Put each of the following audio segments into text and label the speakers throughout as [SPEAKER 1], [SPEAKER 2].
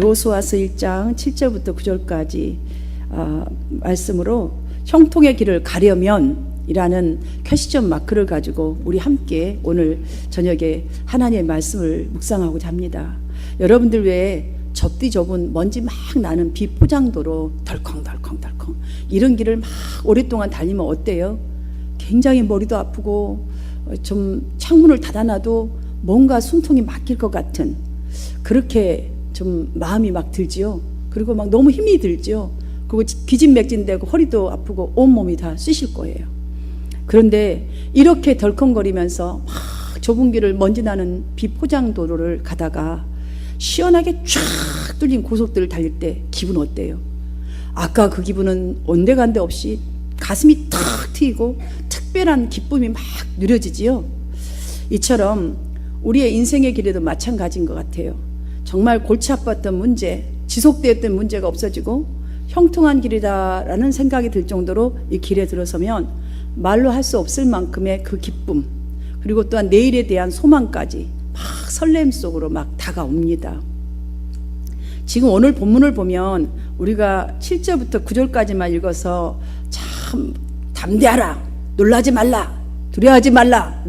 [SPEAKER 1] 여호수아서 1장 7절부터 9절까지 말씀으로 형통의 길을 가려면 이라는 표시점 마크를 가지고 우리 함께 오늘 저녁에 하나님의 말씀을 묵상하고자 합니다. 여러분들 외에 접디 좁은 먼지 막 나는 비포장도로 덜컹덜컹 이런 길을 막 오랫동안 달리면 어때요? 굉장히 머리도 아프고 좀 창문을 닫아놔도 뭔가 숨통이 막힐 것 같은 그렇게 좀 마음이 막 들지요. 그리고 막 너무 힘이 들지요. 그리고 기진맥진되고 허리도 아프고 온몸이 다 쑤실 거예요. 그런데 이렇게 덜컹거리면서 막 좁은 길을 먼지 나는 비포장도로를 가다가 시원하게 쫙 뚫린 고속도로를 달릴 때 기분 어때요? 아까 그 기분은 온데간데 없이 가슴이 탁 트이고 특별한 기쁨이 막 누려지지요. 이처럼 우리의 인생의 길에도 마찬가지인 것 같아요. 정말 골치 아팠던 문제, 지속되었던 문제가 없어지고 형통한 길이다라는 생각이 들 정도로 이 길에 들어서면 말로 할 수 없을 만큼의 그 기쁨, 그리고 또한 내일에 대한 소망까지 막 설렘 속으로 막 다가옵니다. 지금 오늘 본문을 보면 우리가 7절부터 9절까지만 읽어서 참 담대하라, 놀라지 말라, 두려워하지 말라,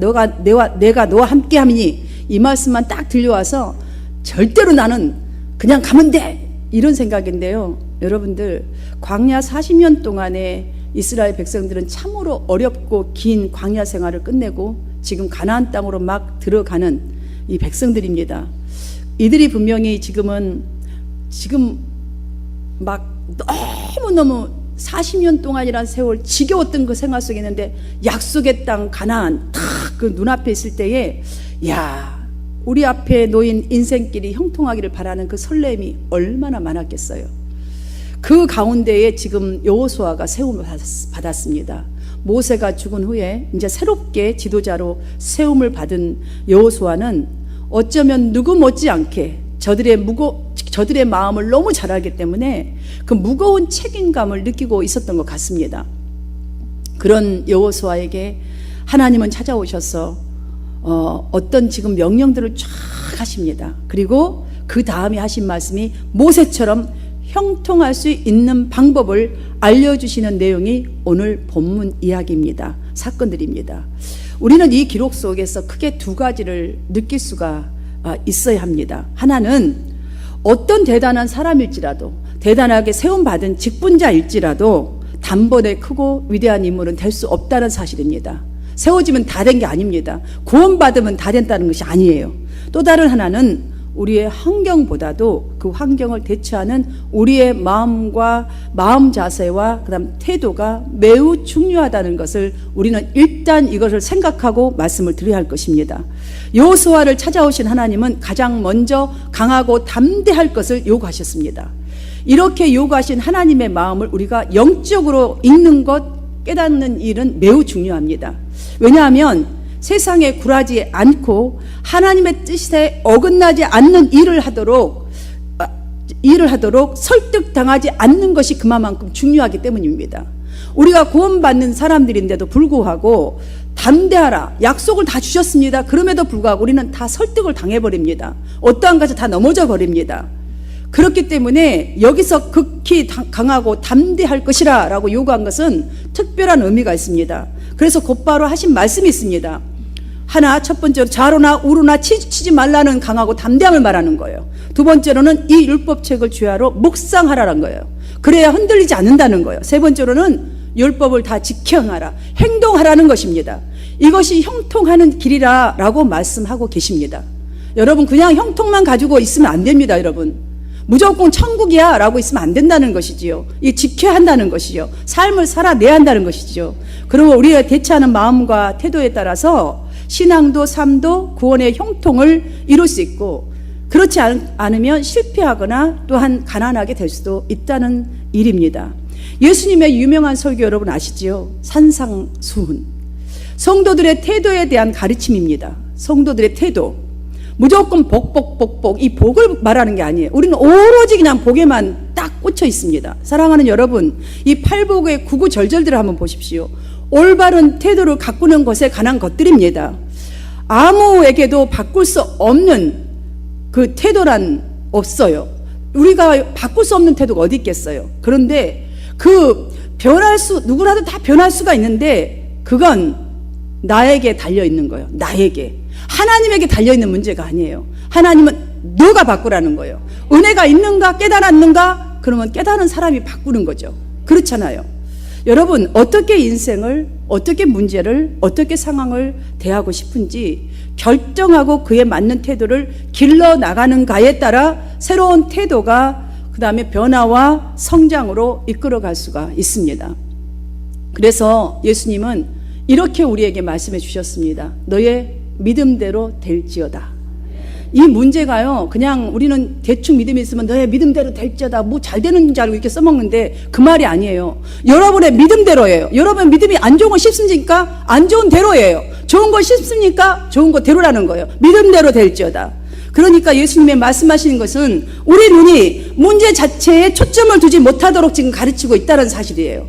[SPEAKER 1] 내가 너와 함께함이니 이 말씀만 딱 들려와서 절대로 나는 그냥 가면 돼 이런 생각인데요. 여러분들 광야 40년 동안에 이스라엘 백성들은 참으로 어렵고 긴 광야 생활을 끝내고 지금 가나안 땅으로 막 들어가는 이 백성들입니다. 이들이 분명히 지금 막 너무너무 40년 동안이란 세월 지겨웠던 그 생활 속에 있는데 약속의 땅 가나안 딱 그 눈앞에 있을 때에 야, 우리 앞에 놓인 인생길이 형통하기를 바라는 그 설렘이 얼마나 많았겠어요. 그 가운데에 지금 여호수아가 세움을 받았습니다. 모세가 죽은 후에 이제 새롭게 지도자로 세움을 받은 여호수아는 어쩌면 누구 못지않게 저들의 마음을 너무 잘 알기 때문에 그 무거운 책임감을 느끼고 있었던 것 같습니다. 그런 여호수아에게 하나님은 찾아오셔서 어떤 지금 명령들을 쫙 하십니다. 그리고 그 다음에 하신 말씀이 모세처럼 형통할 수 있는 방법을 알려주시는 내용이 오늘 본문 이야기입니다. 사건들입니다. 우리는 이 기록 속에서 크게 두 가지를 느낄 수가 있어야 합니다. 하나는 어떤 대단한 사람일지라도 대단하게 세움받은 직분자일지라도 단번에 크고 위대한 인물은 될 수 없다는 사실입니다. 세워지면 다 된 게 아닙니다. 구원받으면 다 된다는 것이 아니에요. 또 다른 하나는 우리의 환경보다도 그 환경을 대처하는 우리의 마음과 마음 자세와 그다음 태도가 매우 중요하다는 것을 우리는 일단 이것을 생각하고 말씀을 드려야 할 것입니다. 여호수아를 찾아오신 하나님은 가장 먼저 강하고 담대할 것을 요구하셨습니다. 이렇게 요구하신 하나님의 마음을 우리가 영적으로 읽는 것, 깨닫는 일은 매우 중요합니다. 왜냐하면 세상에 굴하지 않고 하나님의 뜻에 어긋나지 않는 일을 하도록 설득당하지 않는 것이 그만큼 중요하기 때문입니다. 우리가 구원받는 사람들인데도 불구하고 담대하라, 약속을 다 주셨습니다. 그럼에도 불구하고 우리는 다 설득을 당해버립니다. 어떠한 것이 다 넘어져 버립니다. 그렇기 때문에 여기서 극히 강하고 담대할 것이라 라고 요구한 것은 특별한 의미가 있습니다. 그래서 곧바로 하신 말씀이 있습니다. 하나, 첫 번째로 좌로나 우로나 치지 말라는 강하고 담대함을 말하는 거예요. 두 번째로는 이 율법책을 주야로 묵상하라는 거예요. 그래야 흔들리지 않는다는 거예요. 세 번째로는 율법을 다 지켜 행하라, 행동하라는 것입니다. 이것이 형통하는 길이라 라고 말씀하고 계십니다. 여러분, 그냥 형통만 가지고 있으면 안 됩니다. 여러분, 무조건 천국이야 라고 있으면 안 된다는 것이지요. 이 지켜야 한다는 것이죠. 삶을 살아내야 한다는 것이죠. 그러면 우리가 대처하는 마음과 태도에 따라서 신앙도 삶도 구원의 형통을 이룰 수 있고, 그렇지 않으면 실패하거나 또한 가난하게 될 수도 있다는 일입니다. 예수님의 유명한 설교 여러분 아시지요? 산상수훈. 성도들의 태도에 대한 가르침입니다. 성도들의 태도. 무조건 복, 이 복을 말하는 게 아니에요. 우리는 오로지 그냥 복에만 딱 꽂혀 있습니다. 사랑하는 여러분, 이 팔복의 구구절절들을 한번 보십시오. 올바른 태도를 가꾸는 것에 관한 것들입니다. 아무에게도 바꿀 수 없는 그 태도란 없어요. 우리가 바꿀 수 없는 태도가 어디 있겠어요. 그런데 누구라도 다 변할 수가 있는데 그건 나에게 달려있는 거예요. 나에게. 하나님에게 달려있는 문제가 아니에요. 하나님은 너가 바꾸라는 거예요. 은혜가 있는가 깨달았는가? 그러면 깨달은 사람이 바꾸는 거죠. 그렇잖아요. 여러분, 어떻게 인생을, 어떻게 문제를, 어떻게 상황을 대하고 싶은지 결정하고 그에 맞는 태도를 길러 나가는가에 따라 새로운 태도가 그 다음에 변화와 성장으로 이끌어갈 수가 있습니다. 그래서 예수님은 이렇게 우리에게 말씀해 주셨습니다. 너의 믿음대로 될지어다. 이 문제가요, 그냥 우리는 대충 믿음이 있으면 너의 믿음대로 될지어다, 뭐 잘 되는 줄 알고 이렇게 써먹는데 그 말이 아니에요. 여러분의 믿음대로예요. 여러분 믿음이 안 좋은 거 싶습니까? 안 좋은 대로예요. 좋은 거 싶습니까? 좋은 거 대로라는 거예요. 믿음대로 될지어다. 그러니까 예수님의 말씀하시는 것은 우리 눈이 문제 자체에 초점을 두지 못하도록 지금 가르치고 있다는 사실이에요.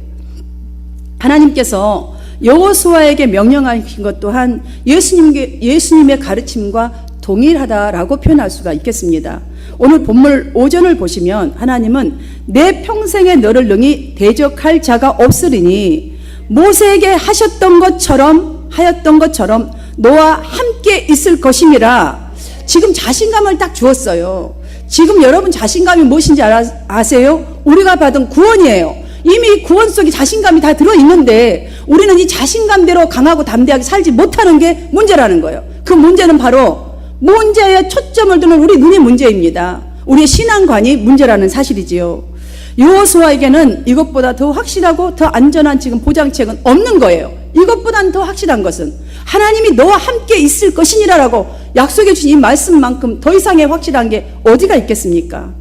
[SPEAKER 1] 하나님께서 여호수아에게 명령하신 것 또한 예수님의 가르침과 동일하다라고 표현할 수가 있겠습니다. 오늘 본문 5절을 보시면 하나님은 내 평생에 너를 능히 대적할 자가 없으리니 모세에게 하였던 것처럼 너와 함께 있을 것임이라. 지금 자신감을 딱 주었어요. 지금 여러분 자신감이 무엇인지 아세요? 우리가 받은 구원이에요. 이미 구원 속에 자신감이 다 들어있는데 우리는 이 자신감대로 강하고 담대하게 살지 못하는 게 문제라는 거예요. 그 문제는 바로 문제에 초점을 두는 우리 눈이 문제입니다. 우리의 신앙관이 문제라는 사실이지요. 여호수아에게는 이것보다 더 확실하고 더 안전한 지금 보장책은 없는 거예요. 이것보다는 더 확실한 것은 하나님이 너와 함께 있을 것이니라라고 약속해 주신 이 말씀만큼 더 이상의 확실한 게 어디가 있겠습니까?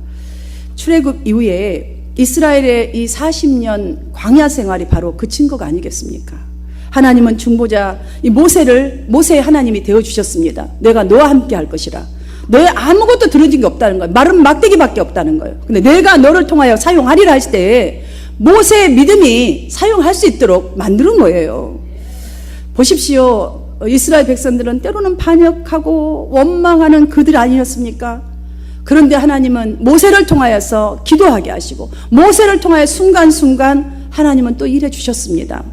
[SPEAKER 1] 출애굽 이후에 이스라엘의 이 40년 광야 생활이 바로 그 증거가 아니겠습니까? 하나님은 중보자 이 모세의 하나님이 되어주셨습니다. 내가 너와 함께 할 것이라. 너의 아무것도 들어진 게 없다는 거예요. 마른 막대기밖에 없다는 거예요. 근데 내가 너를 통하여 사용하리라 하실 때 모세의 믿음이 사용할 수 있도록 만드는 거예요. 보십시오. 이스라엘 백성들은 때로는 반역하고 원망하는 그들 아니었습니까? 그런데 하나님은 모세를 통하여서 기도하게 하시고 모세를 통하여 순간순간 하나님은 또 일해 주셨습니다.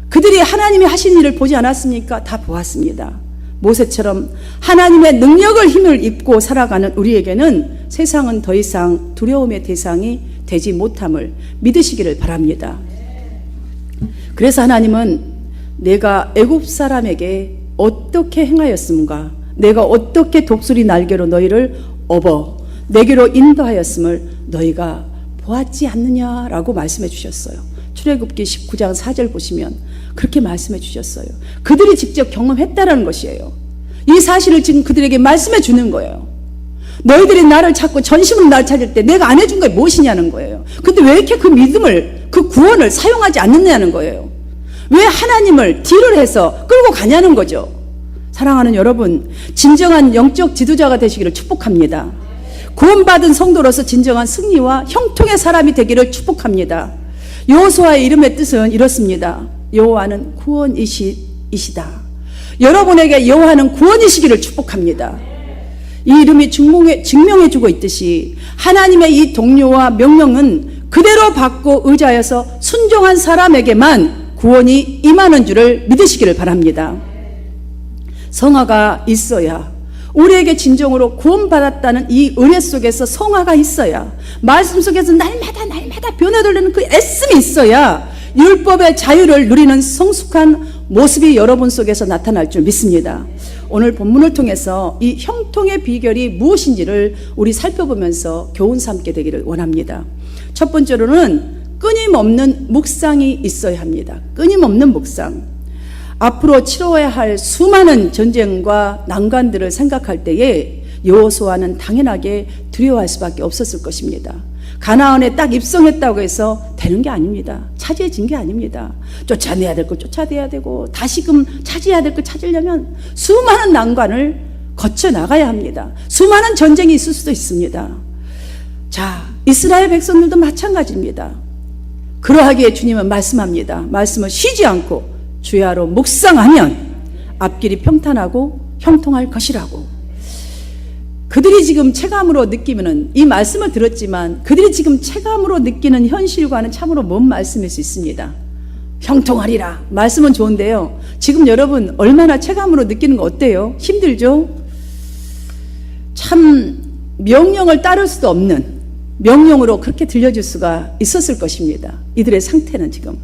[SPEAKER 1] 그들이 하나님이 하신 일을 보지 않았습니까? 다 보았습니다. 모세처럼 하나님의 능력을 힘을 입고 살아가는 우리에게는 세상은 더 이상 두려움의 대상이 되지 못함을 믿으시기를 바랍니다. 그래서 하나님은 내가 애굽 사람에게 어떻게 행하였음과 내가 어떻게 독수리 날개로 너희를 업어 내게로 인도하였음을 너희가 보았지 않느냐라고 말씀해 주셨어요. 출애굽기 19장 4절 보시면 그렇게 말씀해 주셨어요. 그들이 직접 경험했다라는 것이에요. 이 사실을 지금 그들에게 말씀해 주는 거예요. 너희들이 나를 찾고 전심으로 나를 찾을 때 내가 안 해준 게 무엇이냐는 거예요. 근데 왜 이렇게 그 믿음을, 그 구원을 사용하지 않느냐는 거예요. 왜 하나님을 딜을 해서 끌고 가냐는 거죠. 사랑하는 여러분, 진정한 영적 지도자가 되시기를 축복합니다. 구원받은 성도로서 진정한 승리와 형통의 사람이 되기를 축복합니다. 여호수아의 이름의 뜻은 이렇습니다. 여호와는 구원이시다. 여러분에게 여호와는 구원이시기를 축복합니다. 이 이름이 증명해주고 있듯이 하나님의 이 동료와 명령은 그대로 받고 의지하여서 순종한 사람에게만 구원이 임하는 줄을 믿으시기를 바랍니다. 성화가 있어야, 우리에게 진정으로 구원받았다는 이 은혜 속에서 성화가 있어야, 말씀 속에서 날마다 변화되는 그 애씀이 있어야 율법의 자유를 누리는 성숙한 모습이 여러분 속에서 나타날 줄 믿습니다. 오늘 본문을 통해서 이 형통의 비결이 무엇인지를 우리 살펴보면서 교훈 삼게 되기를 원합니다. 첫 번째로는 끊임없는 묵상이 있어야 합니다. 끊임없는 묵상. 앞으로 치러야 할 수많은 전쟁과 난관들을 생각할 때에 여호수아는 당연하게 두려워할 수밖에 없었을 것입니다. 가나안에 딱 입성했다고 해서 되는 게 아닙니다. 차지해진 게 아닙니다. 쫓아내야 될 걸 쫓아내야 되고 다시금 차지해야 될 걸 찾으려면 수많은 난관을 거쳐 나가야 합니다. 수많은 전쟁이 있을 수도 있습니다. 자, 이스라엘 백성들도 마찬가지입니다. 그러하기에 주님은 말씀합니다. 말씀을 쉬지 않고 주야로 묵상하면 앞길이 평탄하고 형통할 것이라고. 그들이 지금 체감으로 느끼면은, 이 말씀을 들었지만 그들이 지금 체감으로 느끼는 현실과는 참으로 먼 말씀일 수 있습니다. 형통하리라 말씀은 좋은데요, 지금 여러분 얼마나 체감으로 느끼는 거 어때요? 힘들죠? 참 명령을 따를 수도 없는 명령으로 그렇게 들려줄 수가 있었을 것입니다. 이들의 상태는 지금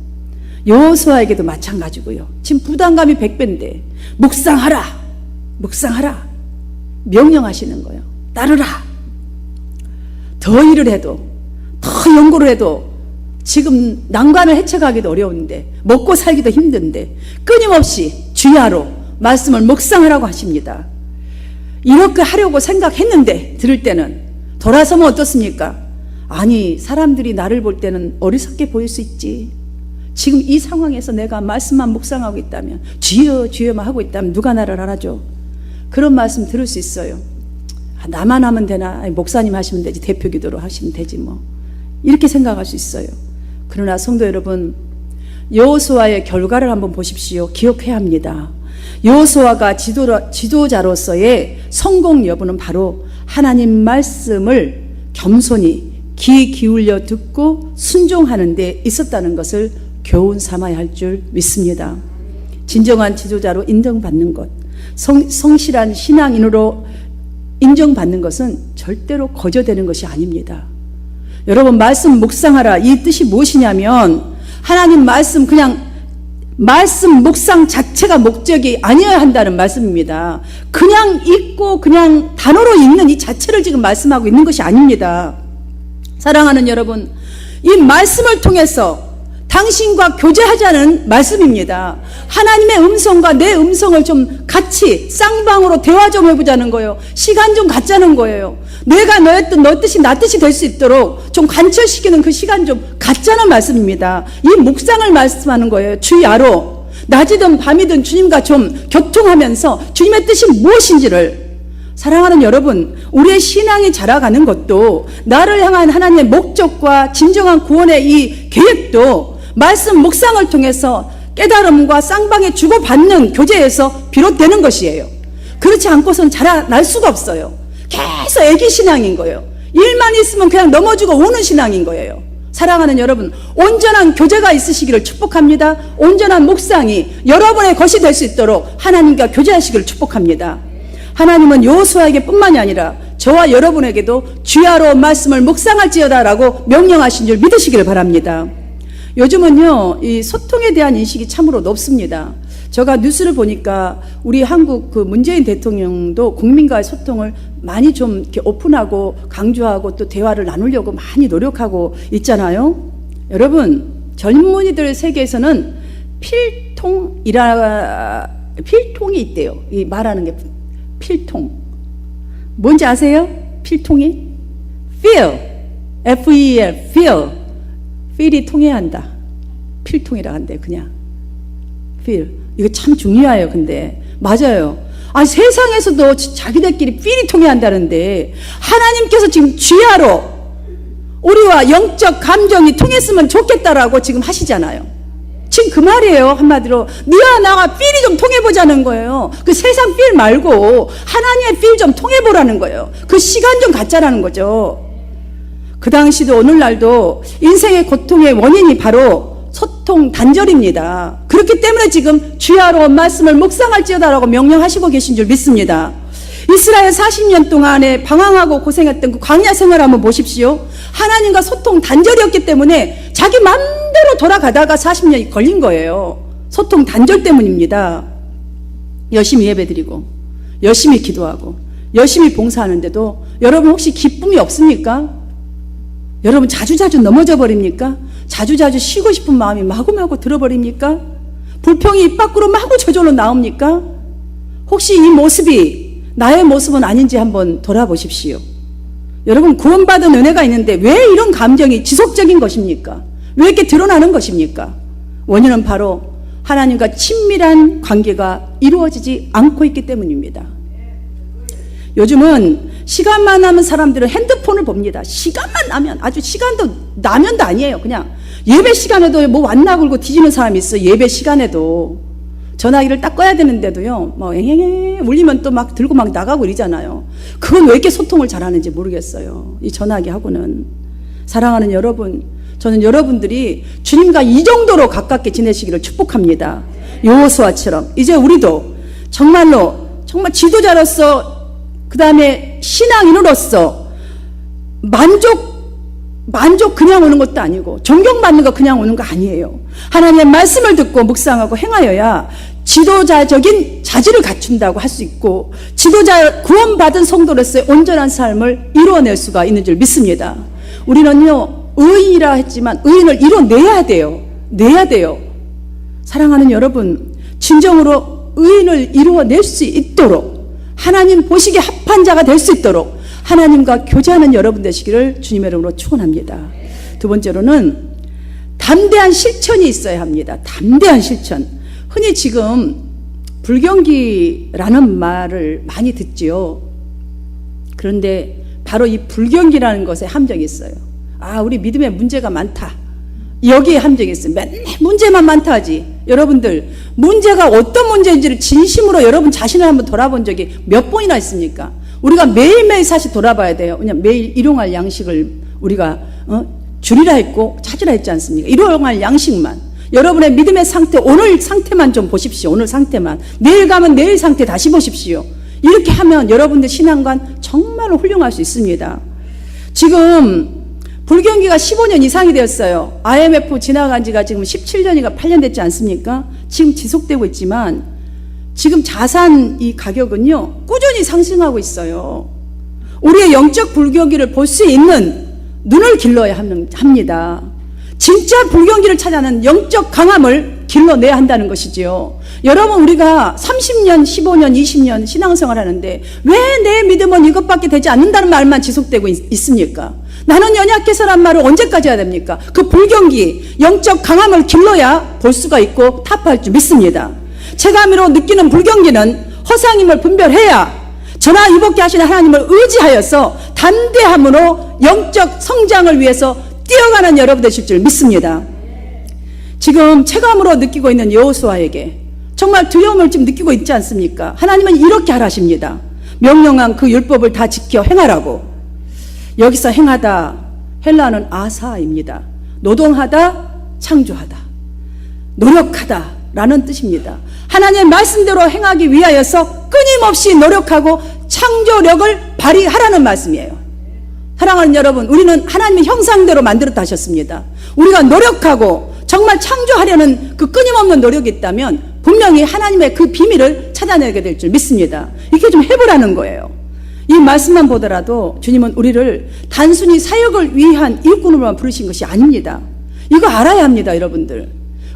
[SPEAKER 1] 여호수아에게도 마찬가지고요. 지금 부담감이 100배인데 묵상하라 묵상하라 명령하시는 거예요. 따르라. 더 일을 해도 더 연구를 해도 지금 난관을 헤쳐가기도 어려운데, 먹고 살기도 힘든데 끊임없이 주야로 말씀을 묵상하라고 하십니다. 이렇게 하려고 생각했는데 들을 때는 돌아서면 어떻습니까? 아니, 사람들이 나를 볼 때는 어리석게 보일 수 있지. 지금 이 상황에서 내가 말씀만 묵상하고 있다면, 주여 주여만 하고 있다면 누가 나를 알아줘? 그런 말씀 들을 수 있어요. 아, 나만 하면 되나? 아니, 목사님 하시면 되지, 대표 기도로 하시면 되지 뭐, 이렇게 생각할 수 있어요. 그러나 성도 여러분, 여호수아의 결과를 한번 보십시오. 기억해야 합니다. 여호수아가 지도자로서의 성공 여부는 바로 하나님 말씀을 겸손히 귀 기울여 듣고 순종하는 데 있었다는 것을 교훈 삼아야 할 줄 믿습니다. 진정한 지도자로 인정받는 것, 성실한 신앙인으로 인정받는 것은 절대로 거저되는 것이 아닙니다. 여러분, 말씀 묵상하라, 이 뜻이 무엇이냐면 하나님 말씀, 그냥 말씀 묵상 자체가 목적이 아니어야 한다는 말씀입니다. 그냥 읽고 그냥 단어로 읽는 이 자체를 지금 말씀하고 있는 것이 아닙니다. 사랑하는 여러분, 이 말씀을 통해서 당신과 교제하자는 말씀입니다. 하나님의 음성과 내 음성을 좀 같이 쌍방으로 대화 좀 해보자는 거예요. 시간 좀 갖자는 거예요. 내가 너 뜻이 나 뜻이 될 수 있도록 좀 관철시키는 그 시간 좀 갖자는 말씀입니다. 이 묵상을 말씀하는 거예요. 주야로 낮이든 밤이든 주님과 좀 교통하면서 주님의 뜻이 무엇인지를. 사랑하는 여러분, 우리의 신앙이 자라가는 것도, 나를 향한 하나님의 목적과 진정한 구원의 이 계획도 말씀 묵상을 통해서 깨달음과 쌍방에 주고받는 교제에서 비롯되는 것이에요. 그렇지 않고선 자라날 수가 없어요. 계속 애기 신앙인 거예요. 일만 있으면 그냥 넘어지고 오는 신앙인 거예요. 사랑하는 여러분, 온전한 교제가 있으시기를 축복합니다. 온전한 묵상이 여러분의 것이 될 수 있도록 하나님과 교제하시기를 축복합니다. 하나님은 여호수아에게 뿐만이 아니라 저와 여러분에게도 주야로 말씀을 묵상할지어다라고 명령하신 줄 믿으시기를 바랍니다. 요즘은요, 이 소통에 대한 인식이 참으로 높습니다. 제가 뉴스를 보니까 우리 한국 그 문재인 대통령도 국민과의 소통을 많이 좀 이렇게 오픈하고 강조하고 또 대화를 나누려고 많이 노력하고 있잖아요. 여러분, 젊은이들 세계에서는 필통이 있대요. 이 말하는 게 필통. 뭔지 아세요? 필통이? feel. F-E-L. feel. feel이 통해야 한다. 필통이라 한대, 그냥. feel. 이거 참 중요해요, 근데. 맞아요. 아니, 세상에서도 자기들끼리 feel이 통해야 한다는데, 하나님께서 지금 주야로 우리와 영적 감정이 통했으면 좋겠다라고 지금 하시잖아요. 지금 그 말이에요. 한마디로 너와 나가 필이 좀 통해보자는 거예요. 그 세상 필 말고 하나님의 필 좀 통해보라는 거예요. 그 시간 좀 갖자라는 거죠. 그 당시도 오늘날도 인생의 고통의 원인이 바로 소통 단절입니다. 그렇기 때문에 지금 주야로 말씀을 묵상할지어다라고 명령하시고 계신 줄 믿습니다. 이스라엘 40년 동안에 방황하고 고생했던 그 광야 생활을 한번 보십시오. 하나님과 소통 단절이었기 때문에 자기 맘대로 돌아가다가 40년이 걸린 거예요. 소통 단절 때문입니다. 열심히 예배드리고 열심히 기도하고 열심히 봉사하는데도 여러분 혹시 기쁨이 없습니까? 여러분 자주자주 넘어져 버립니까? 자주자주 쉬고 싶은 마음이 마구마구 들어버립니까? 불평이 입 밖으로 마구 저절로 나옵니까? 혹시 이 모습이 나의 모습은 아닌지 한번 돌아보십시오. 여러분, 구원받은 은혜가 있는데 왜 이런 감정이 지속적인 것입니까? 왜 이렇게 드러나는 것입니까? 원인은 바로 하나님과 친밀한 관계가 이루어지지 않고 있기 때문입니다. 요즘은 시간만 나면 사람들은 핸드폰을 봅니다. 시간만 나면, 아주 시간도 나면도 아니에요. 그냥 예배 시간에도 뭐 왔나 굴고 뒤지는 사람이 있어요. 예배 시간에도. 전화기를 딱 꺼야 되는데도요, 뭐 앵앵앵 울리면 또 막 들고 막 나가고 이러잖아요. 그건 왜 이렇게 소통을 잘하는지 모르겠어요. 이 전화기하고는. 사랑하는 여러분, 저는 여러분들이 주님과 이 정도로 가깝게 지내시기를 축복합니다. 여호수아처럼 이제 우리도 정말로 정말 지도자로서, 그 다음에 신앙인으로서 만족 그냥 오는 것도 아니고 존경받는 거 그냥 오는 거 아니에요. 하나님의 말씀을 듣고 묵상하고 행하여야 지도자적인 자질을 갖춘다고 할 수 있고, 지도자 구원받은 성도로서의 온전한 삶을 이루어낼 수가 있는 줄 믿습니다. 우리는요, 의인이라 했지만 의인을 이뤄내야 돼요. 내야 돼요. 사랑하는 여러분, 진정으로 의인을 이루어낼 수 있도록, 하나님 보시기에 합한 자가 될 수 있도록 하나님과 교제하는 여러분 되시기를 주님의 이름으로 축원합니다. 두 번째로는 담대한 실천이 있어야 합니다. 담대한 실천. 흔히 지금 불경기라는 말을 많이 듣지요. 그런데 바로 이 불경기라는 것에 함정이 있어요. 아, 우리 믿음에 문제가 많다. 여기에 함정이 있어요. 맨날 문제만 많다 하지. 여러분들, 문제가 어떤 문제인지를 진심으로 여러분 자신을 한번 돌아본 적이 몇 번이나 있습니까? 우리가 매일매일 사실 돌아봐야 돼요. 그냥 매일 일용할 양식을 우리가 줄이라 했고 찾으라 했지 않습니까? 일용할 양식만. 여러분의 믿음의 상태, 오늘 상태만 좀 보십시오. 오늘 상태만. 내일 가면 내일 상태 다시 보십시오. 이렇게 하면 여러분들 신앙관 정말로 훌륭할 수 있습니다. 지금 불경기가 15년 이상이 되었어요. IMF 지나간 지가 지금 17년인가 8년 됐지 않습니까? 지금 지속되고 있지만 지금 자산 이 가격은요, 꾸준히 상승하고 있어요. 우리의 영적 불경기를 볼 수 있는 눈을 길러야 합니다. 진짜 불경기를 찾아내는 영적 강함을 길러내야 한다는 것이지요. 여러분, 우리가 30년, 15년, 20년 신앙생활 하는데 왜 내 믿음은 이것밖에 되지 않는다는 말만 지속되고 있습니까? 나는 연약해서란 말을 언제까지 해야 됩니까? 그 불경기, 영적 강함을 길러야 볼 수가 있고 타파할 줄 믿습니다. 체감으로 느끼는 불경기는 허상임을 분별해야 저나 이복게 하시는 하나님을 의지하여서 담대함으로 영적 성장을 위해서 뛰어가는 여러분 되실 줄 믿습니다. 지금 체감으로 느끼고 있는 여호수아에게 정말 두려움을 지금 느끼고 있지 않습니까? 하나님은 이렇게 하라십니다. 명령한 그 율법을 다 지켜 행하라고. 여기서 행하다, 헬라는 아사입니다. 노동하다, 창조하다, 노력하다 라는 뜻입니다. 하나님의 말씀대로 행하기 위하여서 끊임없이 노력하고 창조력을 발휘하라는 말씀이에요. 사랑하는 여러분, 우리는 하나님의 형상대로 만들었다 하셨습니다. 우리가 노력하고 정말 창조하려는 그 끊임없는 노력이 있다면 분명히 하나님의 그 비밀을 찾아내게 될 줄 믿습니다. 이렇게 좀 해보라는 거예요. 이 말씀만 보더라도 주님은 우리를 단순히 사역을 위한 일꾼으로만 부르신 것이 아닙니다. 이거 알아야 합니다, 여러분들.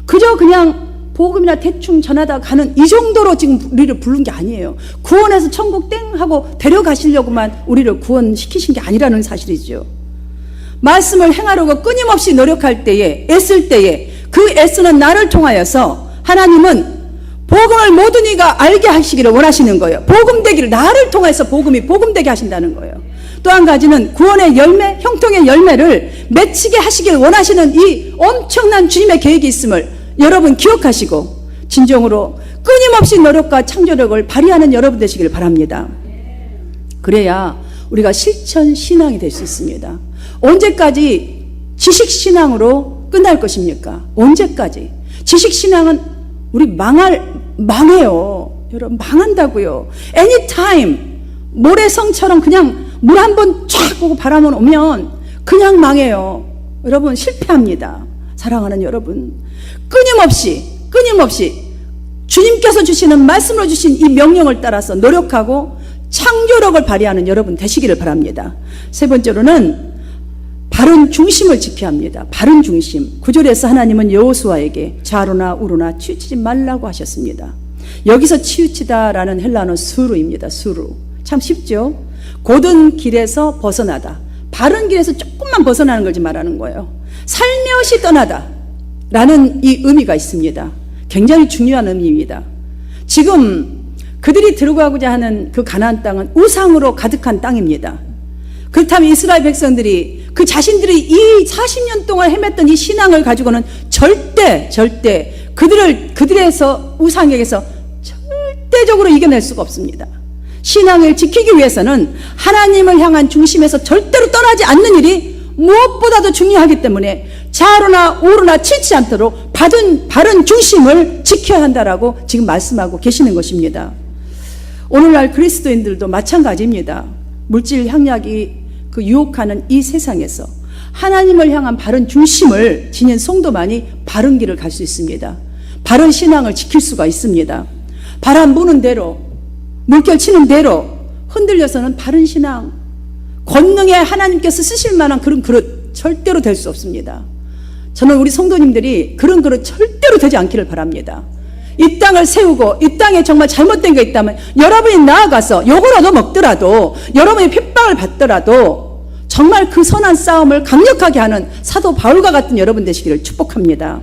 [SPEAKER 1] 그저 그냥 복음이나 대충 전하다 가는 이 정도로 지금 우리를 부른 게 아니에요. 구원해서 천국 땡 하고 데려가시려고만 우리를 구원시키신 게 아니라는 사실이죠. 말씀을 행하려고 끊임없이 노력할 때에, 애쓸 때에 그 애쓰는 나를 통하여서 하나님은 복음을 모든 이가 알게 하시기를 원하시는 거예요. 복음되기를, 나를 통해서 복음이 복음되게 하신다는 거예요. 또 한 가지는 구원의 열매, 형통의 열매를 맺히게 하시길 원하시는 이 엄청난 주님의 계획이 있음을 여러분 기억하시고 진정으로 끊임없이 노력과 창조력을 발휘하는 여러분 되시길 바랍니다. 그래야 우리가 실천 신앙이 될 수 있습니다. 언제까지 지식 신앙으로 끝날 것입니까? 언제까지? 지식 신앙은 우리 망해요. 여러분, 망한다고요. anytime 모래성처럼 그냥 물 한 번 쫙 보고 바람은 오면 그냥 망해요. 여러분, 실패합니다. 사랑하는 여러분, 끊임없이 주님께서 주시는 말씀으로 주신 이 명령을 따라서 노력하고 창조력을 발휘하는 여러분 되시기를 바랍니다. 세 번째로는 바른 중심을 지켜야 합니다. 바른 중심. 9절에서 하나님은 여호수아에게 좌로나 우로나 치우치지 말라고 하셨습니다. 여기서 치우치다라는 헬라어는 수루입니다. 수루. 참 쉽죠? 곧은 길에서 벗어나다. 바른 길에서 조금만 벗어나는 걸 말하는 거예요. 살며시 떠나다 라는 이 의미가 있습니다. 굉장히 중요한 의미입니다. 지금 그들이 들어가고자 하는 그 가나안 땅은 우상으로 가득한 땅입니다. 그렇다면 이스라엘 백성들이 그 자신들이 이 40년 동안 헤맸던 이 신앙을 가지고는 절대 그들에서 우상에게서 절대적으로 이겨낼 수가 없습니다. 신앙을 지키기 위해서는 하나님을 향한 중심에서 절대로 떠나지 않는 일이 무엇보다도 중요하기 때문에 좌로나 우로나 치지 않도록 바른 중심을 지켜야 한다라고 지금 말씀하고 계시는 것입니다. 오늘날 그리스도인들도 마찬가지입니다. 물질 향락이 유혹하는 이 세상에서 하나님을 향한 바른 중심을 지닌 성도만이 바른 길을 갈 수 있습니다. 바른 신앙을 지킬 수가 있습니다. 바람 부는 대로, 물결 치는 대로 흔들려서는 바른 신앙, 권능에 하나님께서 쓰실 만한 그런 그릇 절대로 될 수 없습니다. 저는 우리 성도님들이 그런 그릇 절대로 되지 않기를 바랍니다. 이 땅을 세우고 이 땅에 정말 잘못된 게 있다면 여러분이 나아가서 욕을 먹더라도, 여러분이 핍박을 받더라도 정말 그 선한 싸움을 강력하게 하는 사도 바울과 같은 여러분 되시기를 축복합니다.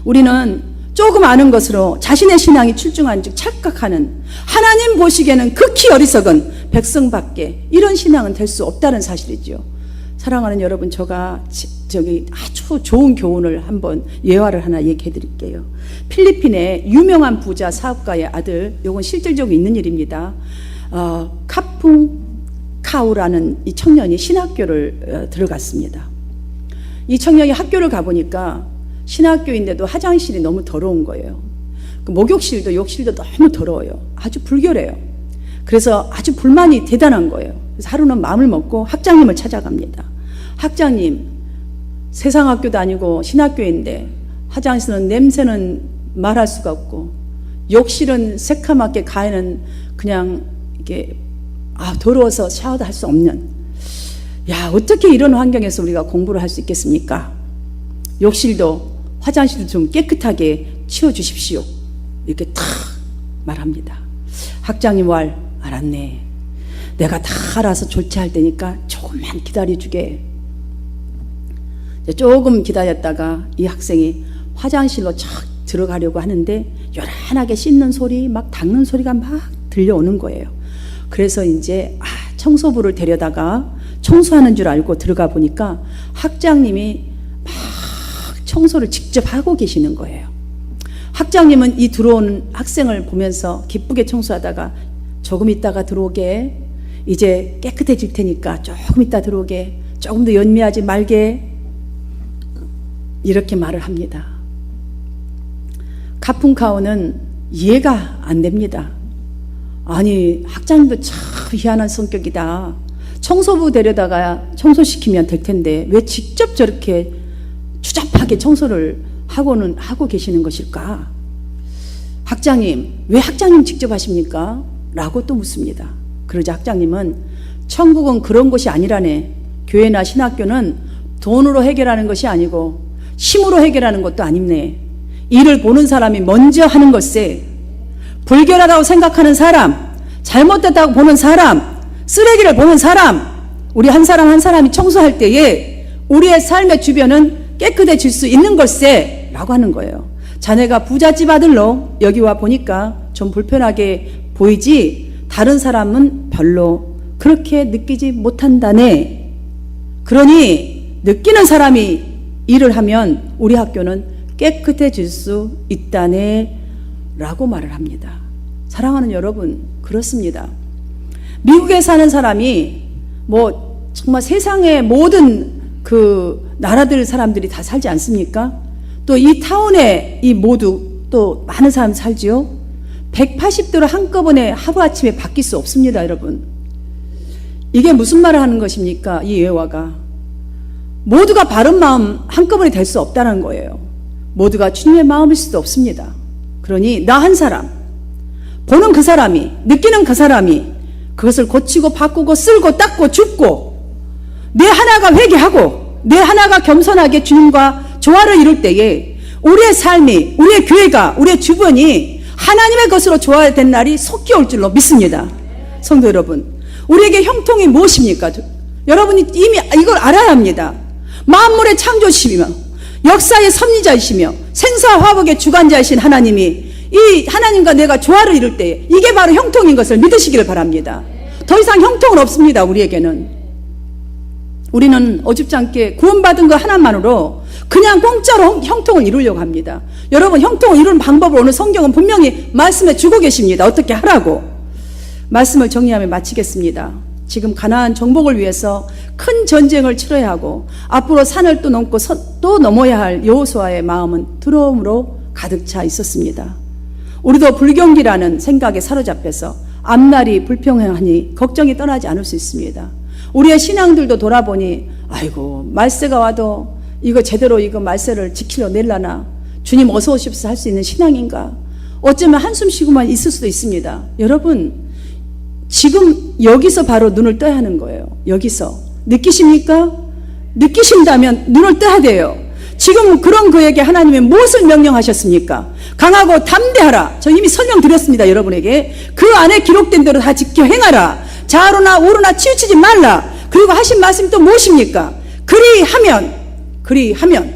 [SPEAKER 1] 우리는 조금 아는 것으로 자신의 신앙이 출중한 즉 착각하는, 하나님 보시기에는 극히 어리석은 백성밖에 이런 신앙은 될 수 없다는 사실이죠. 사랑하는 여러분, 아주 좋은 교훈을 한번 예화를 하나 얘기해 드릴게요. 필리핀의 유명한 부자 사업가의 아들, 요건 실질적으로 있는 일입니다. 카풍카우라는 이 청년이 신학교를 들어갔습니다. 이 청년이 학교를 가보니까 신학교인데도 화장실이 너무 더러운 거예요. 목욕실도 욕실도 너무 더러워요. 아주 불결해요. 그래서 아주 불만이 대단한 거예요. 그래서 하루는 마음을 먹고 학장님을 찾아갑니다. 학장님, 세상 학교도 아니고 신학교인데 화장실은 냄새는 말할 수가 없고 욕실은 새카맣게 가에는 그냥 이게 더러워서 샤워도 할 수 없는, 어떻게 이런 환경에서 우리가 공부를 할 수 있겠습니까? 욕실도 화장실도 좀 깨끗하게 치워주십시오. 이렇게 탁 말합니다. 학장님 알았네. 내가 다 알아서 조치할 테니까 조금만 기다려주게. 조금 기다렸다가 이 학생이 화장실로 쫙 들어가려고 하는데 요란하게 씻는 소리, 막 닦는 소리가 막 들려오는 거예요. 그래서 이제 청소부를 데려다가 청소하는 줄 알고 들어가 보니까 학장님이 막 청소를 직접 하고 계시는 거예요. 학장님은 이 들어오는 학생을 보면서 기쁘게 청소하다가 조금 있다가 들어오게, 이제 깨끗해질 테니까 조금 있다 들어오게, 조금 더 연미하지 말게, 이렇게 말을 합니다. 카풍카우는 이해가 안 됩니다. 아니, 학장님도 참 희한한 성격이다. 청소부 데려다가 청소시키면 될 텐데 왜 직접 저렇게 추잡하게 청소를 하고 계시는 것일까? 학장님, 왜 학장님 직접 하십니까? 라고 또 묻습니다. 그러자 학장님은 천국은 그런 곳이 아니라네. 교회나 신학교는 돈으로 해결하는 것이 아니고 힘으로 해결하는 것도 아니네. 일을 보는 사람이 먼저 하는 것에 불결하다고 생각하는 사람, 잘못됐다고 보는 사람, 쓰레기를 보는 사람, 우리 한 사람 한 사람이 청소할 때에 우리의 삶의 주변은 깨끗해질 수 있는 걸세 라고 하는 거예요. 자네가 부잣집 아들로 여기 와 보니까 좀 불편하게 보이지 다른 사람은 별로 그렇게 느끼지 못한다네. 그러니 느끼는 사람이 일을 하면 우리 학교는 깨끗해질 수 있다네 라고 말을 합니다. 사랑하는 여러분, 그렇습니다. 미국에 사는 사람이 정말 세상의 모든 그 나라들 사람들이 다 살지 않습니까? 또 이 타운에 모두 또 많은 사람 살지요. 180도로 한꺼번에 하루아침에 바뀔 수 없습니다, 여러분. 이게 무슨 말을 하는 것입니까? 이 예화가 모두가 바른 마음 한꺼번에 될 수 없다는 거예요. 모두가 주님의 마음일 수도 없습니다. 그러니 나 한 사람, 보는 그 사람이, 느끼는 그 사람이 그것을 고치고 바꾸고 쓸고 닦고 줍고 내 하나가 회개하고 내 하나가 겸손하게 주님과 조화를 이룰 때에 우리의 삶이, 우리의 교회가, 우리의 주변이 하나님의 것으로 조화된 날이 속히 올 줄로 믿습니다. 성도 여러분, 우리에게 형통이 무엇입니까? 여러분이 이미 이걸 알아야 합니다. 만물의 창조시며 역사의 섭리자이시며 생사와 화복의 주관자이신 하나님이, 이 하나님과 내가 조화를 이룰 때 이게 바로 형통인 것을 믿으시기를 바랍니다. 더 이상 형통은 없습니다. 우리에게는. 우리는 어줍지 않게 구원받은 것 하나만으로 그냥 공짜로 형통을 이루려고 합니다. 여러분, 형통을 이루는 방법을 오늘 성경은 분명히 말씀해 주고 계십니다. 어떻게 하라고. 말씀을 정리하며 마치겠습니다. 지금 가나안 정복을 위해서 큰 전쟁을 치러야 하고 앞으로 산을 또 넘고 또 넘어야 할 여호수아의 마음은 두려움으로 가득 차 있었습니다. 우리도 불경기라는 생각에 사로잡혀서 앞날이 불평하니 걱정이 떠나지 않을 수 있습니다. 우리의 신앙들도 돌아보니 아이고, 말세가 와도 이거 제대로 이거 말세를 지키려 낼라나, 주님 어서 오십시오 할 수 있는 신앙인가, 어쩌면 한숨 쉬고만 있을 수도 있습니다. 여러분, 지금 여기서 바로 눈을 떠야 하는 거예요. 여기서. 느끼십니까? 느끼신다면 눈을 떠야 돼요. 지금 그런 그에게 하나님이 무엇을 명령하셨습니까? 강하고 담대하라. 저 이미 설명드렸습니다, 여러분에게. 그 안에 기록된 대로 다 지켜 행하라. 좌로나 우로나 치우치지 말라. 그리고 하신 말씀이 또 무엇입니까? 그리하면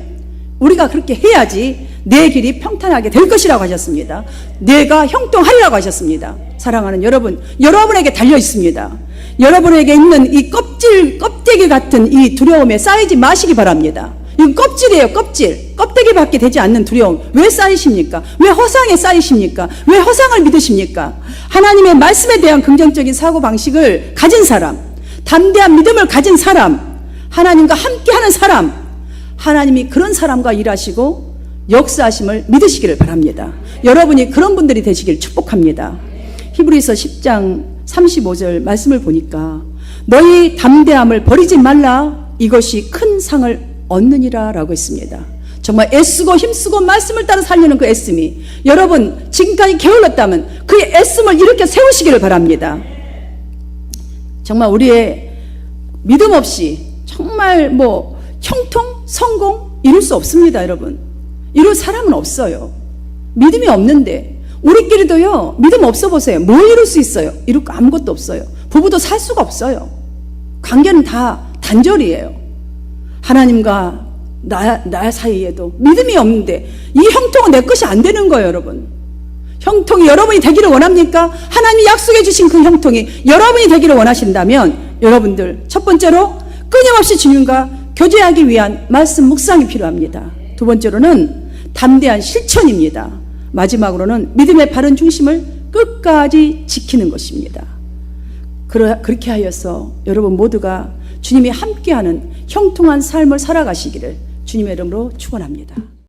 [SPEAKER 1] 우리가 그렇게 해야지 내 길이 평탄하게 될 것이라고 하셨습니다. 내가 형통하리라고 하셨습니다. 사랑하는 여러분, 여러분에게 달려 있습니다. 여러분에게 있는 이 껍데기 같은 이 두려움에 쌓이지 마시기 바랍니다. 이건 껍질이에요, 껍질. 껍데기밖에 되지 않는 두려움. 왜 쌓이십니까? 왜 허상에 쌓이십니까? 왜 허상을 믿으십니까? 하나님의 말씀에 대한 긍정적인 사고방식을 가진 사람, 담대한 믿음을 가진 사람, 하나님과 함께하는 사람, 하나님이 그런 사람과 일하시고 역사하심을 믿으시기를 바랍니다. 여러분이 그런 분들이 되시길 축복합니다. 히브리서 10장 35절 말씀을 보니까 너희 담대함을 버리지 말라, 이것이 큰 상을 얻느니라 라고 했습니다. 정말 애쓰고 힘쓰고 말씀을 따라 살려는 그 애씀이, 여러분 지금까지 게을렀다면 그 애씀을 일으켜 세우시기를 바랍니다. 정말 우리의 믿음 없이 정말 형통, 성공 이룰 수 없습니다. 여러분, 이룰 사람은 없어요. 믿음이 없는데 우리끼리도요, 믿음 없어 보세요. 뭘 이룰 수 있어요? 이룰 거 아무것도 없어요. 부부도 살 수가 없어요. 관계는 다 단절이에요. 하나님과 나 사이에도 믿음이 없는데 이 형통은 내 것이 안 되는 거예요. 여러분, 형통이 여러분이 되기를 원합니까? 하나님이 약속해 주신 그 형통이 여러분이 되기를 원하신다면 여러분들, 첫 번째로 끊임없이 주님과 교제하기 위한 말씀 묵상이 필요합니다. 두 번째로는 담대한 실천입니다. 마지막으로는 믿음의 바른 중심을 끝까지 지키는 것입니다. 그렇게 하여서 여러분 모두가 주님이 함께하는 형통한 삶을 살아가시기를 주님의 이름으로 축원합니다.